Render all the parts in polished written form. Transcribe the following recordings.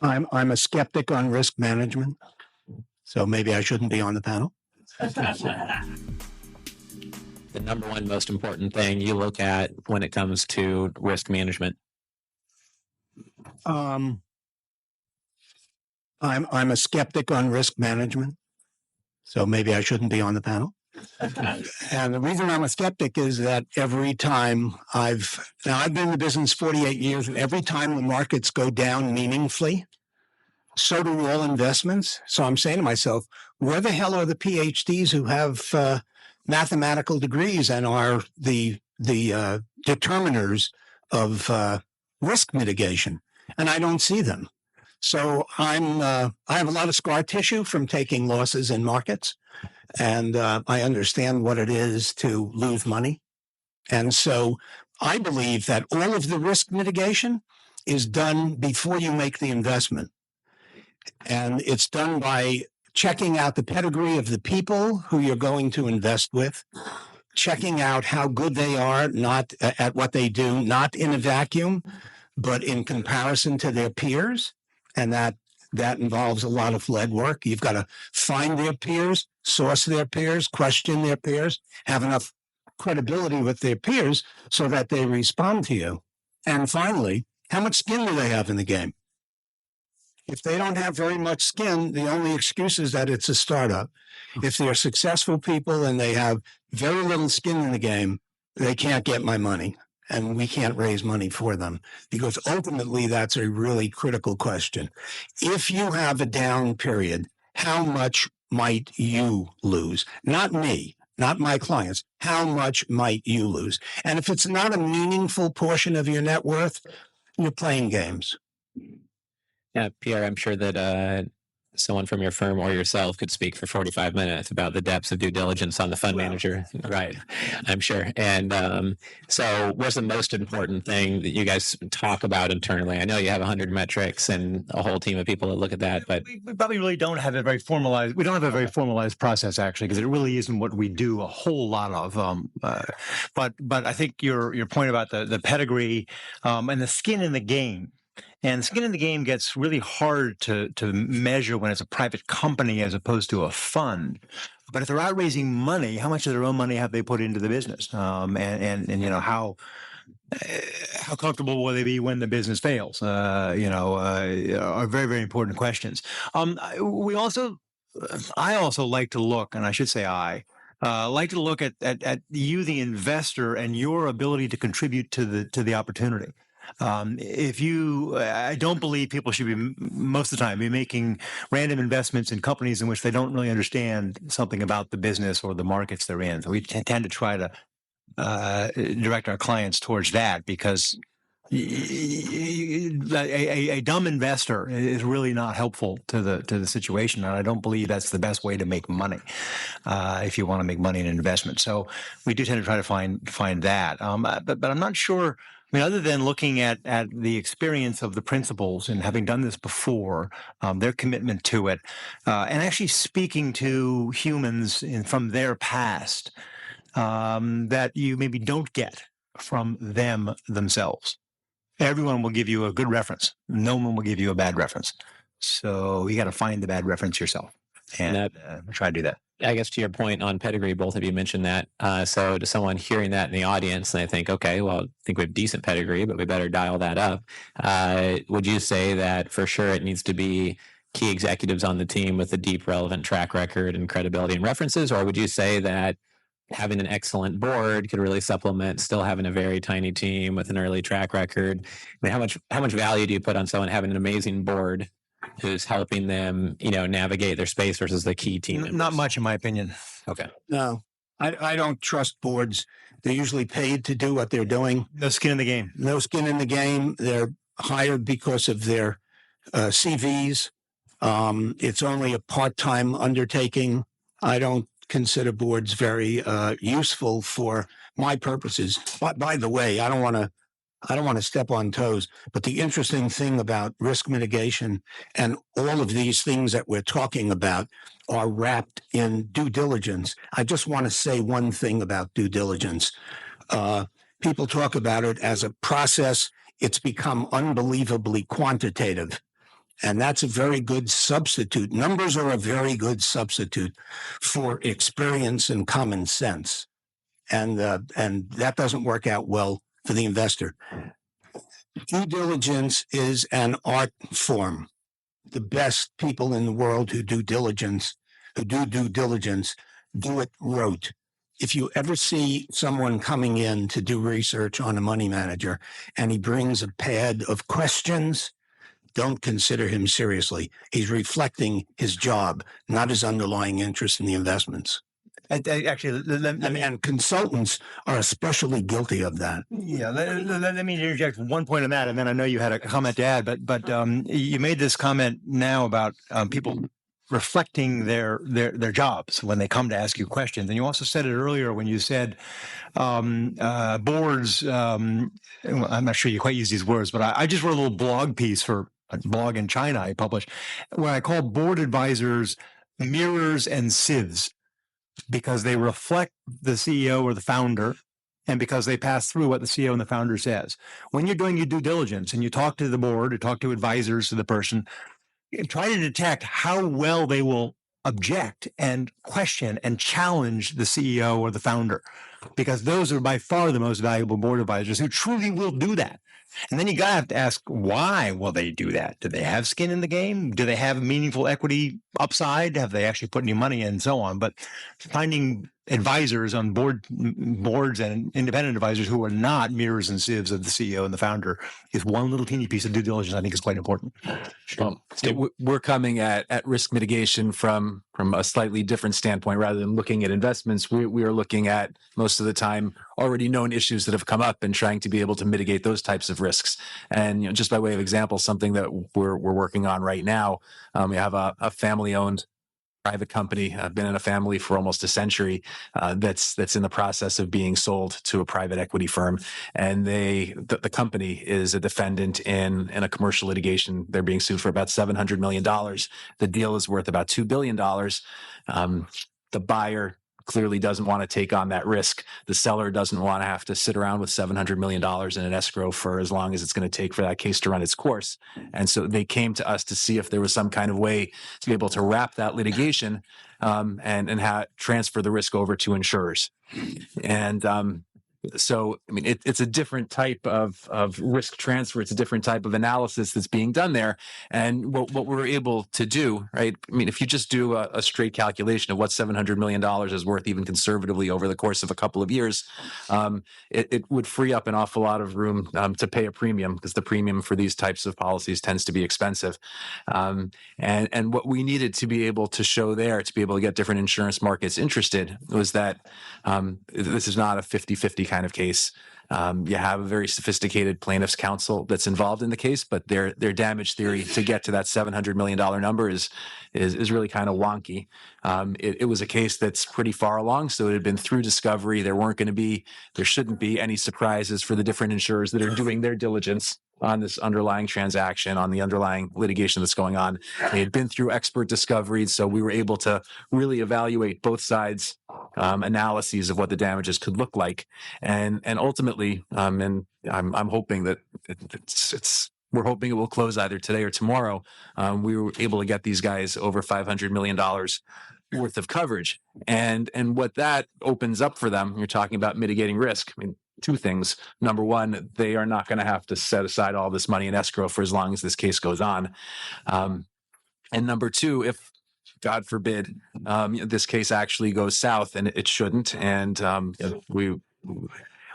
I'm a skeptic on risk management, so maybe I shouldn't be on the panel. The number one most important thing you look at when it comes to risk management? I'm a skeptic on risk management, so maybe I shouldn't be on the panel. And the reason I'm a skeptic is that every time I've been in the business 48 years, and every time the markets go down meaningfully, so do all investments. So I'm saying to myself, where the hell are the PhDs who have mathematical degrees and are the determiners of risk mitigation? And I don't see them. So I have a lot of scar tissue from taking losses in markets, and I understand what it is to lose money. And so I believe that all of the risk mitigation is done before you make the investment. And it's done by checking out the pedigree of the people who you're going to invest with, checking out how good they are, not at what they do, not in a vacuum, but in comparison to their peers. And that involves a lot of legwork. You've got to find their peers, source their peers, question their peers, have enough credibility with their peers so that they respond to you. And finally, how much skin do they have in the game? If they don't have very much skin, the only excuse is that it's a startup. If they're successful people and they have very little skin in the game, they can't get my money. And we can't raise money for them, because ultimately that's a really critical question. If you have a down period, how much might you lose? Not me, not my clients. How much might you lose? And if it's not a meaningful portion of your net worth, you're playing games. Yeah, Pierre, I'm sure that someone from your firm or yourself could speak for 45 minutes about the depths of due diligence on the fund manager. Right. I'm sure. And so what's the most important thing that you guys talk about internally? I know you have 100 metrics and a whole team of people that look at that, but we probably really don't have a very formalized, we don't have a very formalized process, actually, because it really isn't what we do a whole lot of. But I think your point about the pedigree and the skin in the game. And skin in the game gets really hard to measure when it's a private company as opposed to a fund. But if they're out raising money, how much of their own money have they put into the business? And you know, how comfortable will they be when the business fails? Are very, very important questions. I also like to look, and I should say like to look at you, the investor, and your ability to contribute to the opportunity. I don't believe people should be, most of the time, be making random investments in companies in which they don't really understand something about the business or the markets they're in. So we tend to try to direct our clients towards that, because a dumb investor is really not helpful to the situation, and I don't believe that's the best way to make money if you want to make money in an investment. So we do tend to try to find that, but I'm not sure. I mean, other than looking at the experience of the principals and having done this before, their commitment to it, and actually speaking to humans from their past that you maybe don't get from them themselves. Everyone will give you a good reference. No one will give you a bad reference. So you got to find the bad reference yourself and try to do that. I guess to your point on pedigree, both of you mentioned that. So to someone hearing that in the audience, and they think, okay, well, I think we have decent pedigree, but we better dial that up. Would you say that for sure it needs to be key executives on the team with a deep, relevant track record and credibility and references? Or would you say that having an excellent board could really supplement still having a very tiny team with an early track record? I mean, how much value do you put on someone having an amazing board who's helping them, navigate their space versus the key team members? Not much, in my opinion. Okay. No, I don't trust boards. They're usually paid to do what they're doing. No skin in the game. No skin in the game. They're hired because of their CVs. It's only a part-time undertaking. I don't consider boards very useful for my purposes. But by the way, I don't want to step on toes, but the interesting thing about risk mitigation and all of these things that we're talking about are wrapped in due diligence. I just want to say one thing about due diligence. People talk about it as a process. It's become unbelievably quantitative. And that's a very good substitute. Numbers are a very good substitute for experience and common sense. And that doesn't work out well for the investor. Due diligence is an art form. The best people in the world who do due diligence, do it rote. If you ever see someone coming in to do research on a money manager and he brings a pad of questions, don't consider him seriously. He's reflecting his job, not his underlying interest in the investments. Actually, And consultants are especially guilty of that. Yeah, let me interject one point on that, and then I know you had a comment to add. But you made this comment now about people reflecting their jobs when they come to ask you questions, and you also said it earlier when you said boards. I'm not sure you quite use these words, but I just wrote a little blog piece for a blog in China I published where I call board advisors mirrors and sieves, because they reflect the CEO or the founder, and because they pass through what the CEO and the founder says. When you're doing your due diligence and you talk to the board or talk to advisors to the person, try to detect how well they will object and question and challenge the CEO or the founder, because those are by far the most valuable board advisors who truly will do that. And then you gotta have to ask, why will they do that? Do they have skin in the game? Do they have meaningful equity upside? Have they actually put any money in and so on? But finding advisors on boards and independent advisors who are not mirrors and sieves of the CEO and the founder is one little teeny piece of due diligence I think is quite important. Well, so we're coming at risk mitigation from a slightly different standpoint. Rather than looking at investments, we are looking at, most of the time, already known issues that have come up and trying to be able to mitigate those types of risks. And just by way of example, something that we're working on right now, we have a family-owned private company. I've been in a family for almost a century that's in the process of being sold to a private equity firm, and the company is a defendant in a commercial litigation. They're being sued for about $700 million. The deal is worth about $2 billion. The buyer clearly doesn't want to take on that risk. The seller doesn't want to have to sit around with $700 million in an escrow for as long as it's going to take for that case to run its course. And so they came to us to see if there was some kind of way to be able to wrap that litigation and transfer the risk over to insurers. And so, I mean, it's a different type of risk transfer. It's a different type of analysis that's being done there. And what we're able to do, right? I mean, if you just do a straight calculation of what $700 million is worth, even conservatively over the course of a couple of years, it would free up an awful lot of room to pay a premium, because the premium for these types of policies tends to be expensive. And what we needed to be able to show there, to be able to get different insurance markets interested, was that this is not a 50-50 kind of case. You have a very sophisticated plaintiff's counsel that's involved in the case, but their damage theory to get to that $700 million number is really kind of wonky. It was a case that's pretty far along, so it had been through discovery. There shouldn't be any surprises for the different insurers that are doing their diligence on this underlying transaction, on the underlying litigation that's going on. They had been through expert discovery, so we were able to really evaluate both sides' analyses of what the damages could look like, and ultimately, and I'm hoping that we're hoping it will close either today or tomorrow. We were able to get these guys over $500 million worth of coverage, and what that opens up for them. You're talking about mitigating risk. I mean, two things. Number one, they are not going to have to set aside all this money in escrow for as long as this case goes on. And number two, if God forbid, this case actually goes south, and it shouldn't, and we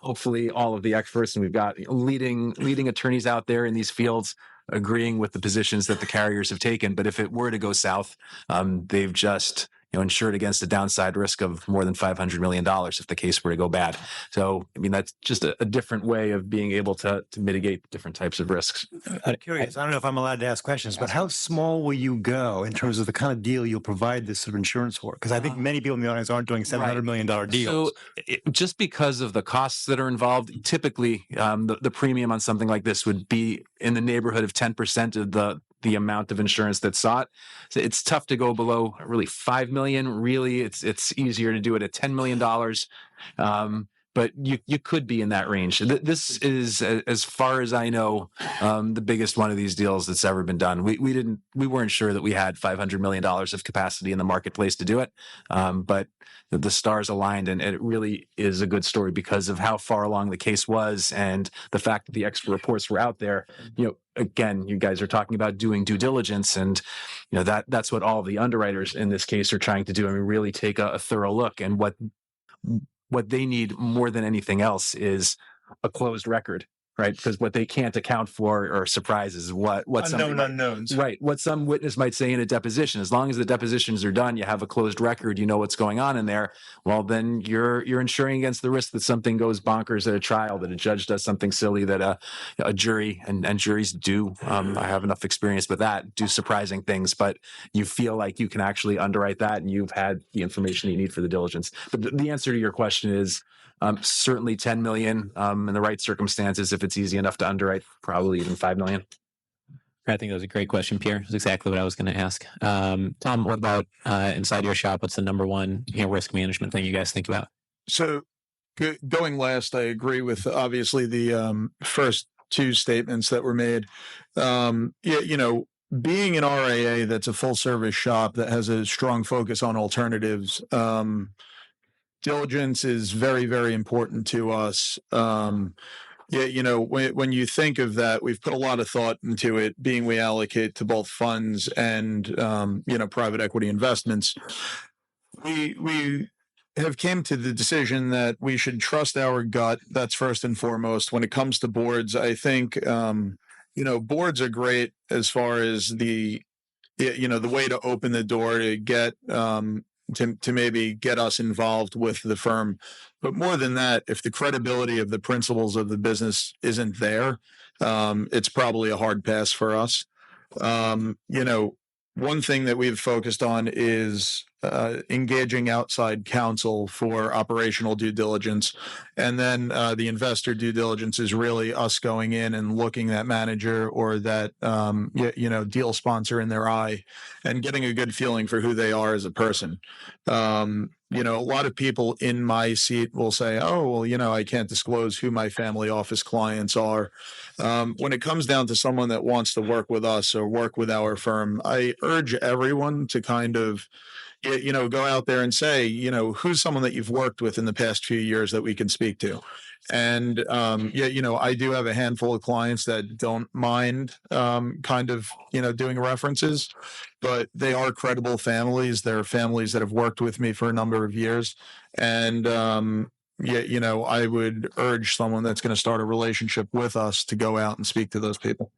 hopefully all of the experts, and we've got leading attorneys out there in these fields agreeing with the positions that the carriers have taken. But if it were to go south, they've just insured against a downside risk of more than $500 million if the case were to go bad. So, I mean, that's just a different way of being able to mitigate different types of risks. I'm curious. I don't know if I'm allowed to ask questions, but how small will you go in terms of the kind of deal you'll provide this sort of insurance for? Because I think many people in the audience aren't doing $700 million deals. So just because of the costs that are involved, typically the premium on something like this would be in the neighborhood of 10% of the amount of insurance that's sought. So it's tough to go below really $5 million. Really, it's easier to do it at $10 million. but you could be in that range. This is, as far as I know, the biggest one of these deals that's ever been done. We weren't sure that we had $500 million of capacity in the marketplace to do it, but the stars aligned, and it really is a good story because of how far along the case was and the fact that the extra reports were out there. Again, you guys are talking about doing due diligence, and that's what all the underwriters in this case are trying to do. I mean, really take a thorough look, and what they need more than anything else is a closed record, right? Because what they can't account for are surprises. What Unknown unknowns. Right. What some witness might say in a deposition. As long as the depositions are done, you have a closed record, you know what's going on in there. Well, then you're insuring against the risk that something goes bonkers at a trial, that a judge does something silly, that a jury and juries do. I have enough experience with that, do surprising things, but you feel like you can actually underwrite that, and you've had the information you need for the diligence. But the answer to your question is certainly 10 million in the right circumstances. If it's easy enough to underwrite, probably even 5 million. I think that was a great question, Pierre. That's exactly what I was going to ask. Tom, what about inside your shop? What's the number one risk management thing you guys think about? So going last, I agree with obviously the first two statements that were made. Being an RAA that's a full service shop that has a strong focus on alternatives, diligence is very, very important to us. When you think of that, we've put a lot of thought into it, being we allocate to both funds and, private equity investments. We have came to the decision that we should trust our gut. That's first and foremost. When it comes to boards, I think, boards are great as far as the way to open the door to get, to maybe get us involved with the firm. But more than that, if the credibility of the principles of the business isn't there, it's probably a hard pass for us. One thing that we've focused on is engaging outside counsel for operational due diligence. And then the investor due diligence is really us going in and looking that manager or that, deal sponsor in their eye and getting a good feeling for who they are as a person. A lot of people in my seat will say, oh, well, I can't disclose who my family office clients are. When it comes down to someone that wants to work with us or work with our firm, I urge everyone to kind of, go out there and say, who's someone that you've worked with in the past few years that we can speak to. And, I do have a handful of clients that don't mind doing references, but they are credible families. They're families that have worked with me for a number of years. And, I would urge someone that's going to start a relationship with us to go out and speak to those people.